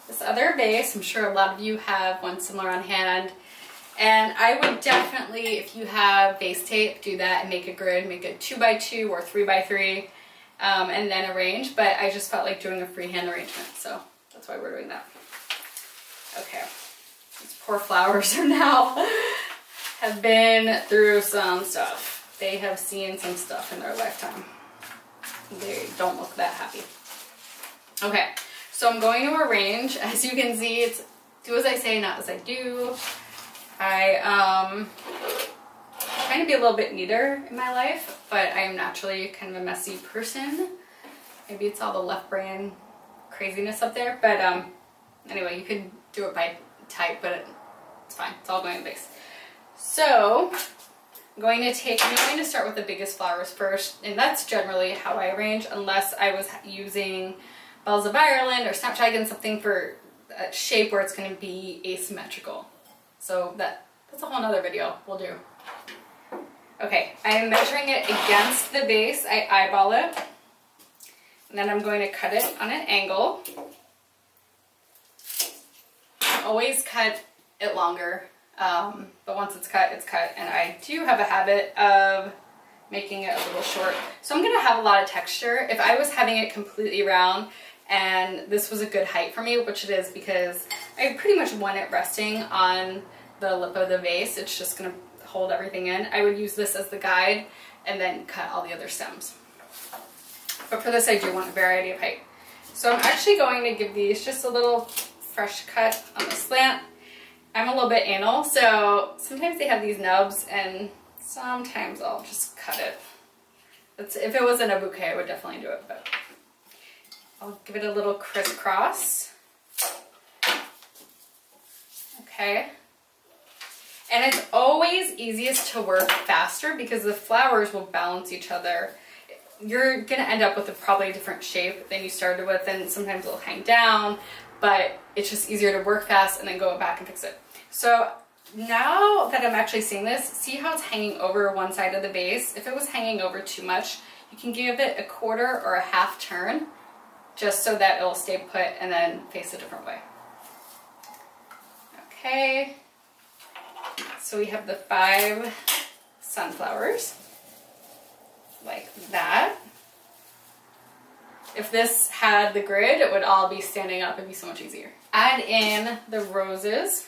this other vase. I'm sure a lot of you have one similar on hand. And I would definitely, if you have vase tape, do that and make a grid, make a 2x2 or 3x3, and then arrange. But I just felt like doing a freehand arrangement, so that's why we're doing that. Okay, these poor flowers are now have been through some stuff. They have seen some stuff in their lifetime. They don't look that happy. Okay, so I'm going to arrange. As you can see, it's do as I say, not as I do. I trying to be a little bit neater in my life, but I am naturally kind of a messy person. Maybe it's all the left brain craziness up there, but anyway, you can do it by type, but it's fine. It's all going in the vase. So I'm going to start with the biggest flowers first, and that's generally how I arrange, unless I was using Bells of Ireland or Snapdragon, something for a shape where it's going to be asymmetrical. So that's a whole nother video we'll do. Okay, I am measuring it against the base. I eyeball it, and then I'm going to cut it on an angle. Always cut it longer, but once it's cut, and I do have a habit of making it a little short. So I'm gonna have a lot of texture. If I was having it completely round, and this was a good height for me, which it is because I pretty much want it resting on the lip of the vase, it's just gonna hold everything in, I would use this as the guide and then cut all the other stems. But for this, I do want a variety of height. So I'm actually going to give these just a little fresh cut on the slant. I'm a little bit anal, so sometimes they have these nubs, and sometimes I'll just cut it. If it wasn't a bouquet, I would definitely do it, but I'll give it a little crisscross. Okay. And it's always easiest to work faster because the flowers will balance each other. You're gonna end up with probably a different shape than you started with, and sometimes it'll hang down, but it's just easier to work fast and then go back and fix it. So now that I'm actually seeing this, see how it's hanging over one side of the vase? If it was hanging over too much, you can give it a quarter or a half turn, just so that it'll stay put and then face a different way. Okay. So we have the 5 sunflowers, like that. If this had the grid, it would all be standing up. It'd be so much easier. Add in the roses.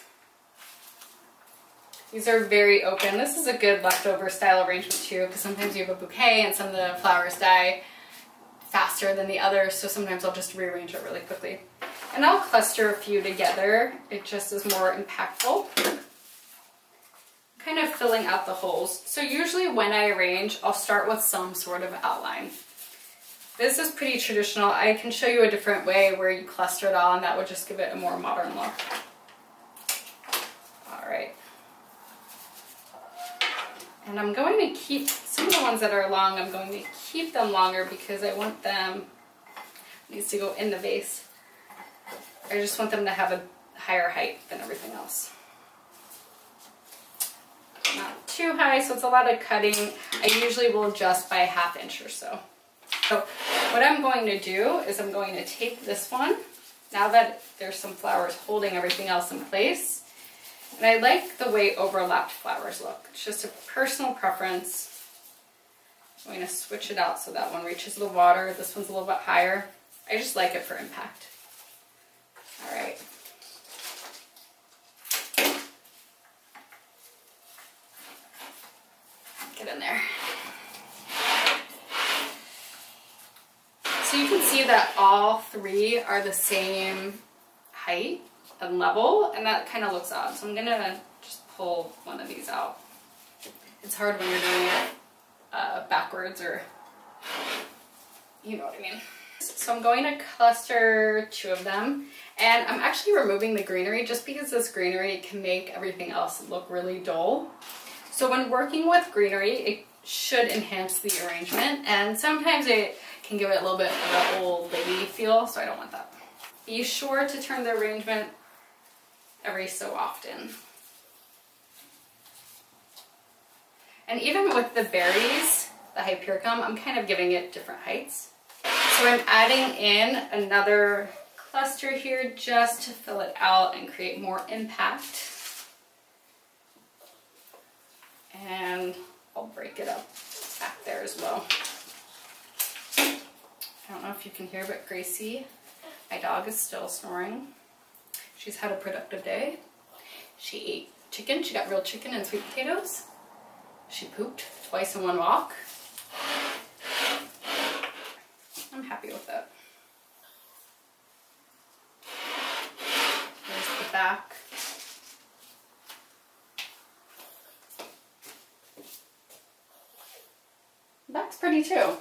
These are very open. This is a good leftover style arrangement too, because sometimes you have a bouquet and some of the flowers die faster than the others, so sometimes I'll just rearrange it really quickly. And I'll cluster a few together. It just is more impactful. Kind of filling out the holes. So usually when I arrange, I'll start with some sort of outline. This is pretty traditional. I can show you a different way where you cluster it all, and that would just give it a more modern look. All right. And I'm going to keep some of the ones that are long, I'm going to keep them longer because I want them, needs to go in the vase. I just want them to have a higher height than everything else. Not too high, so it's a lot of cutting. I usually will adjust by a ½ inch or so. So what I'm going to do is I'm going to take this one, now that there's some flowers holding everything else in place, and I like the way overlapped flowers look. It's just a personal preference. I'm going to switch it out so that one reaches the water. This one's a little bit higher. I just like it for impact. All right. Get in there. So you can see that all 3 are the same height and level, and that kind of looks odd. So I'm gonna just pull one of these out. It's hard when you're doing it backwards, or you know what I mean. So I'm going to cluster 2 of them, and I'm actually removing the greenery just because this greenery can make everything else look really dull. So when working with greenery, it should enhance the arrangement, and sometimes it can give it a little bit of an old lady feel, so I don't want that. Be sure to turn the arrangement every so often. And even with the berries, the hypericum, I'm kind of giving it different heights. So I'm adding in another cluster here just to fill it out and create more impact. And I'll break it up back there as well. I don't know if you can hear, but Gracie, my dog, is still snoring. She's had a productive day. She ate chicken. She got real chicken and sweet potatoes. She pooped twice in one walk. I'm happy with that. Here's the back. The back's pretty too.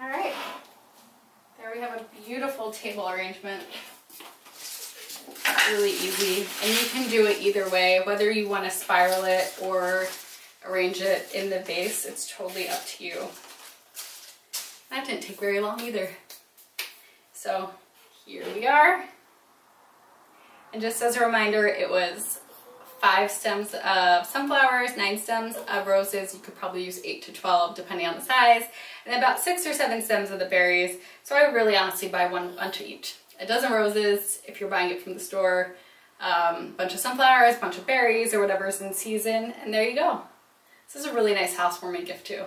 Alright, there we have a beautiful table arrangement. Really easy, and you can do it either way, whether you want to spiral it or arrange it in the vase. It's totally up to you. That didn't take very long either. So here we are. And just as a reminder, it was 5 stems of sunflowers, 9 stems of roses. You could probably use 8 to 12 depending on the size, and about 6 or 7 stems of the berries. So I would really honestly buy one bunch of each. A dozen roses if you're buying it from the store, bunch of sunflowers, bunch of berries, or whatever's in season, and there you go. This is a really nice housewarming gift too.